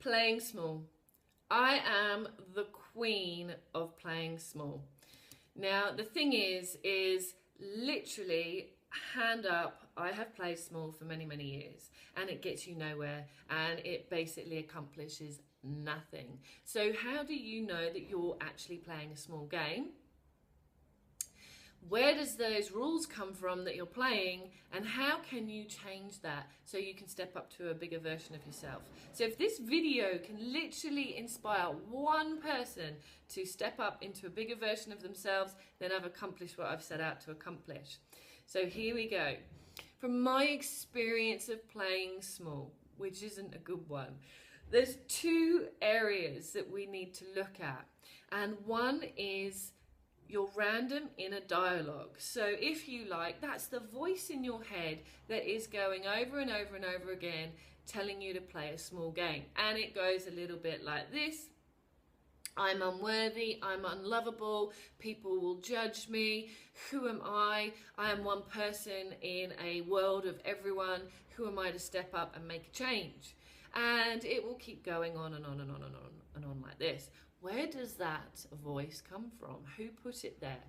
Playing small. I am the queen of playing small. Now, the thing is literally, hand up, I have played small for many, many years, and it gets you nowhere, and it basically accomplishes nothing. So how do you know that you're actually playing a small game? Where does those rules come from that you're playing, and how can you change that so you can step up to a bigger version of yourself? So if this video can literally inspire one person to step up into a bigger version of themselves, then I've accomplished what I've set out to accomplish. So here we go. From my experience of playing small, which isn't a good one, there's two areas that we need to look at. And one is your random inner dialogue. So if you like, that's the voice in your head that is going over and over and over again, telling you to play a small game. And it goes a little bit like this. I'm unworthy, I'm unlovable, people will judge me, who am I? I am one person in a world of everyone, who am I to step up and make a change? And it will keep going on and on and on and on and on like this. Where does that voice come from? Who put it there?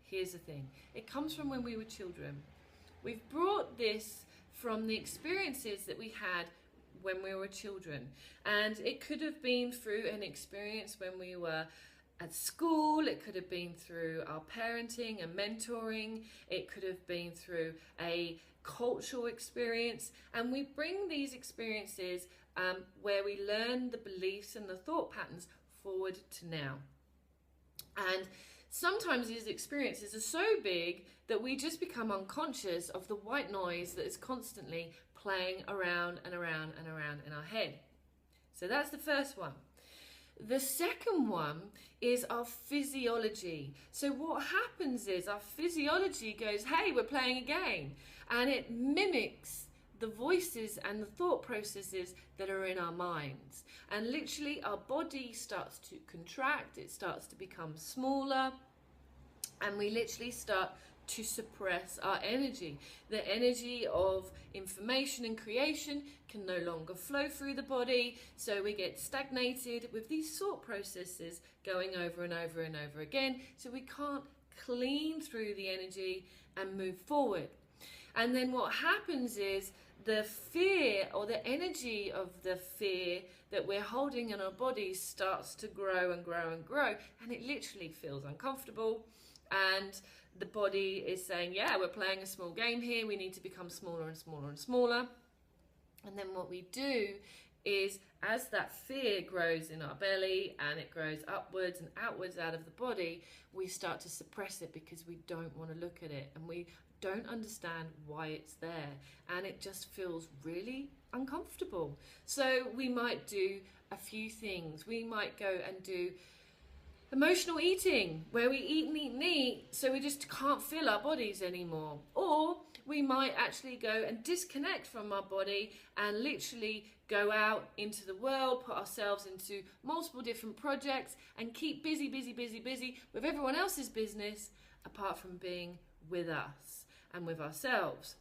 Here's the thing. It comes from when we were children. We've brought this from the experiences that we had when we were children. And it could have been through an experience when we were at school. It could have been through our parenting and mentoring. It could have been through a cultural experience. And we bring these experiences where we learn the beliefs and the thought patterns forward to now. And sometimes these experiences are so big that we just become unconscious of the white noise that is constantly playing around and around and around in our head. So that's the first one. The second one is our physiology. So what happens is our physiology goes, hey, we're playing a game, and it mimics the voices and the thought processes that are in our minds. And literally our body starts to contract, it starts to become smaller, and we literally start to suppress our energy. The energy of information and creation can no longer flow through the body, so we get stagnated with these thought processes going over and over and over again, so we can't clean through the energy and move forward. And then what happens is the fear, or the energy of the fear that we're holding in our bodies, starts to grow and grow and grow, and it literally feels uncomfortable. And the body is saying, yeah, we're playing a small game here, we need to become smaller and smaller and smaller. And then what we do is, as that fear grows in our belly and it grows upwards and outwards out of the body, we start to suppress it because we don't want to look at it, and we don't understand why it's there, and it just feels really uncomfortable. So we might do a few things. We might go and do emotional eating, where we eat and eat and eat, so we just can't feel our bodies anymore. Or we might actually go and disconnect from our body and literally go out into the world, put ourselves into multiple different projects, and keep busy, busy, busy, busy with everyone else's business, apart from being with us and with ourselves.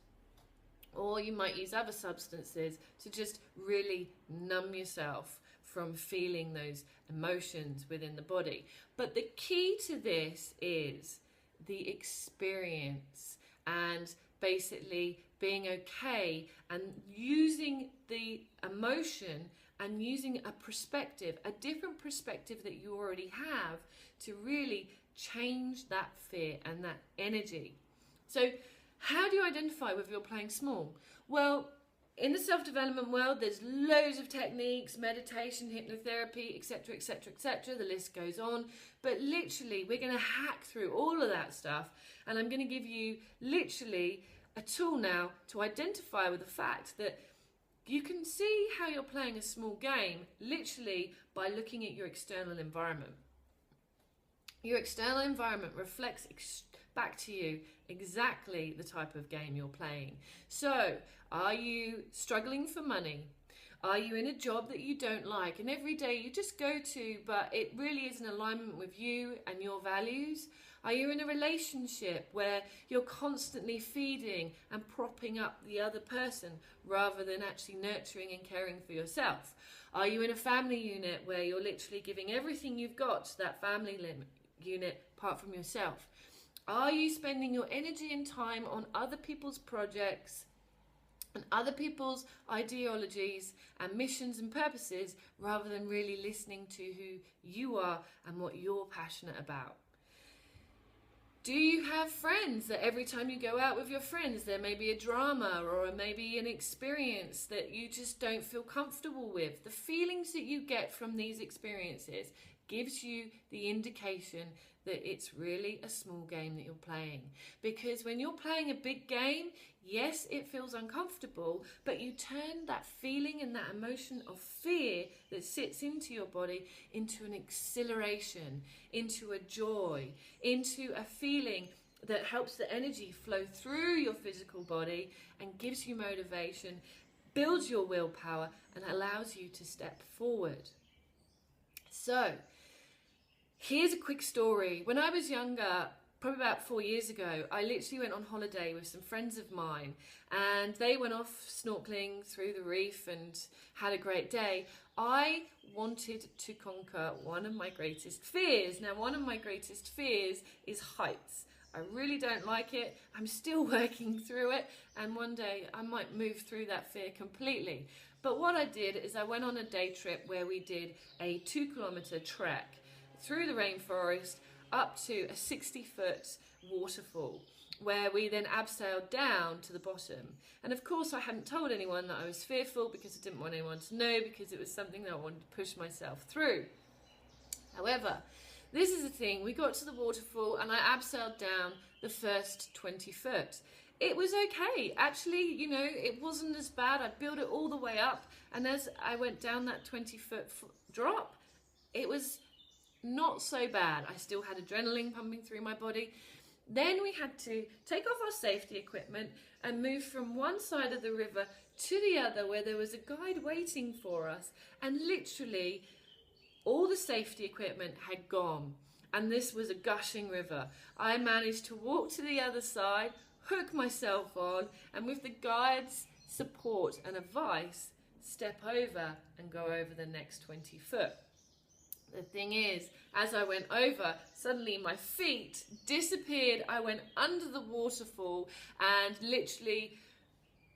Or you might use other substances to just really numb yourself from feeling those emotions within the body. But the key to this is the experience, and basically being okay and using the emotion and using a perspective, a different perspective that you already have, to really change that fear and that energy. So how do you identify whether you're playing small? Well, in the self-development world, there's loads of techniques, meditation, hypnotherapy, etc., etc., etc. The list goes on. But literally, we're going to hack through all of that stuff. And I'm going to give you literally a tool now to identify with the fact that you can see how you're playing a small game literally by looking at your external environment. Your external environment reflects back to you exactly the type of game you're playing. So, are you struggling for money? Are you in a job that you don't like and every day you just go to, but it really is in alignment with you and your values? Are you in a relationship where you're constantly feeding and propping up the other person rather than actually nurturing and caring for yourself? Are you in a family unit where you're literally giving everything you've got to that family unit apart from yourself? Are you spending your energy and time on other people's projects and other people's ideologies and missions and purposes rather than really listening to who you are and what you're passionate about? Do you have friends that every time you go out with your friends there may be a drama or maybe an experience that you just don't feel comfortable with? The feelings that you get from these experiences gives you the indication that it's really a small game that you're playing. Because when you're playing a big game, yes, it feels uncomfortable, but you turn that feeling and that emotion of fear that sits into your body into an exhilaration, into a joy, into a feeling that helps the energy flow through your physical body and gives you motivation, builds your willpower, and allows you to step forward. So, here's a quick story. When I was younger, probably about 4 years ago, I literally went on holiday with some friends of mine and they went off snorkeling through the reef and had a great day. I wanted to conquer one of my greatest fears. Now, one of my greatest fears is heights. I really don't like it. I'm still working through it, and one day I might move through that fear completely. But what I did is I went on a day trip where we did a 2-kilometer trek through the rainforest up to a 60-foot waterfall, where we then abseiled down to the bottom. And of course I hadn't told anyone that I was fearful because I didn't want anyone to know, because it was something that I wanted to push myself through. However, this is the thing, we got to the waterfall and I abseiled down the first 20 foot. It was okay. Actually, you know, it wasn't as bad. I built it all the way up, and as I went down that 20-foot drop, it was not so bad. I still had adrenaline pumping through my body. Then we had to take off our safety equipment and move from one side of the river to the other, where there was a guide waiting for us, and literally all the safety equipment had gone, and this was a gushing river. I managed to walk to the other side, hook myself on, and with the guide's support and advice, step over and go over the next 20 foot. The thing is, as I went over, suddenly my feet disappeared. I went under the waterfall and literally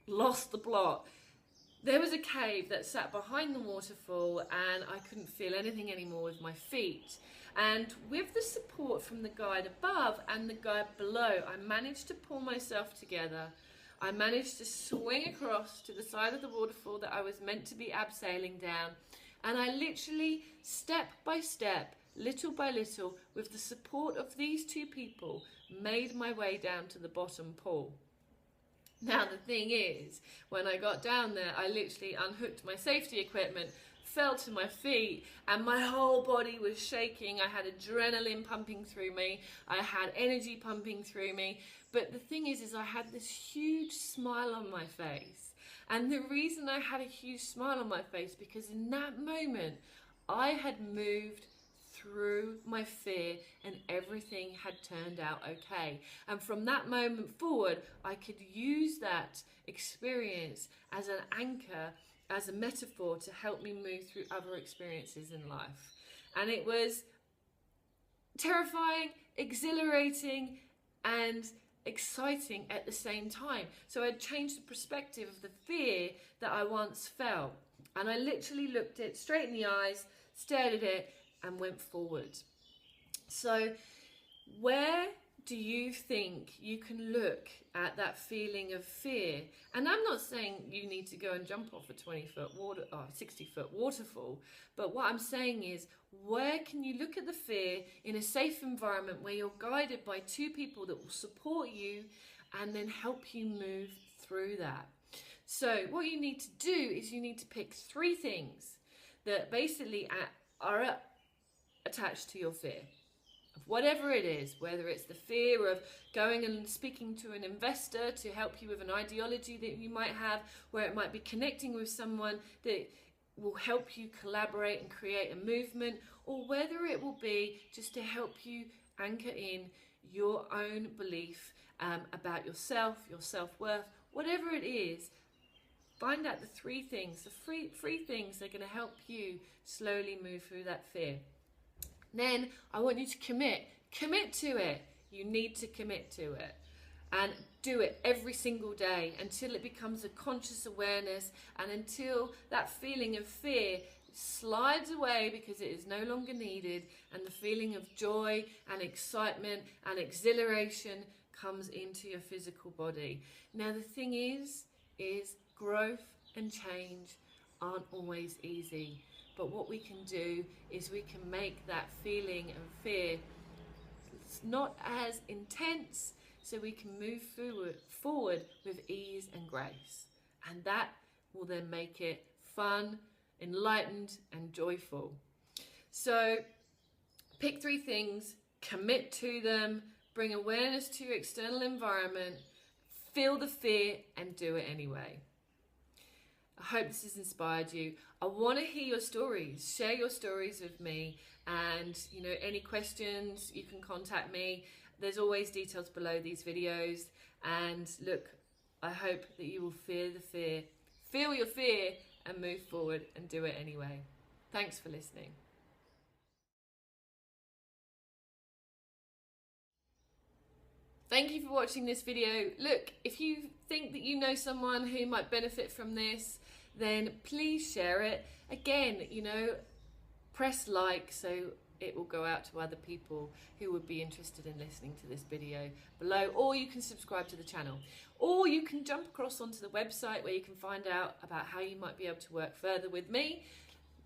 lost the plot. There was a cave that sat behind the waterfall and I couldn't feel anything anymore with my feet. And with the support from the guide above and the guide below, I managed to pull myself together. I managed to swing across to the side of the waterfall that I was meant to be abseiling down. And I literally, step by step, little by little, with the support of these two people, made my way down to the bottom pool. Now the thing is, when I got down there, I literally unhooked my safety equipment, fell to my feet, and my whole body was shaking. I had adrenaline pumping through me. I had energy pumping through me. But the thing is I had this huge smile on my face. And the reason I had a huge smile on my face, because in that moment, I had moved through my fear and everything had turned out okay. And from that moment forward, I could use that experience as an anchor, as a metaphor to help me move through other experiences in life. And it was terrifying, exhilarating, and exciting at the same time. So I changed the perspective of the fear that I once felt. And I literally looked it straight in the eyes, stared at it, and went forward. So where do you think you can look at that feeling of fear? And I'm not saying you need to go and jump off a 20-foot water or 60-foot waterfall, but what I'm saying is, where can you look at the fear in a safe environment where you're guided by two people that will support you and then help you move through that? So what you need to do is you need to pick 3 things that basically are attached to your fear. Whatever it is, whether it's the fear of going and speaking to an investor to help you with an ideology that you might have, where it might be connecting with someone that will help you collaborate and create a movement, or whether it will be just to help you anchor in your own belief about yourself, your self-worth, whatever it is. Find out the three things, the three things that are going to help you slowly move through that fear. Then I want you to commit to it. You need to commit to it. And do it every single day until it becomes a conscious awareness, and until that feeling of fear slides away because it is no longer needed, and the feeling of joy and excitement and exhilaration comes into your physical body. Now the thing is growth and change aren't always easy, but what we can do is we can make that feeling of fear not as intense, so we can move forward with ease and grace. And that will then make it fun, enlightened and joyful. So pick three things, commit to them, bring awareness to your external environment, feel the fear and do it anyway. I hope this has inspired you. I want to hear your stories. Share your stories with me, and any questions, you can contact me. There's always details below these videos. And look, I hope that you will feel your fear and move forward and do it anyway. Thanks for listening. Thank you for watching this video. Look, if you think that you know someone who might benefit from this, then please share it. Again, press like so it will go out to other people who would be interested in listening to this video below, or you can subscribe to the channel, or you can jump across onto the website where you can find out about how you might be able to work further with me.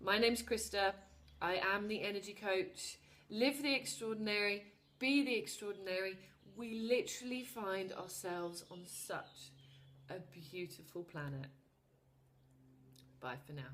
My name's Krista. I am the energy coach. Live the extraordinary, be the extraordinary. We literally find ourselves on such a beautiful planet. Bye for now.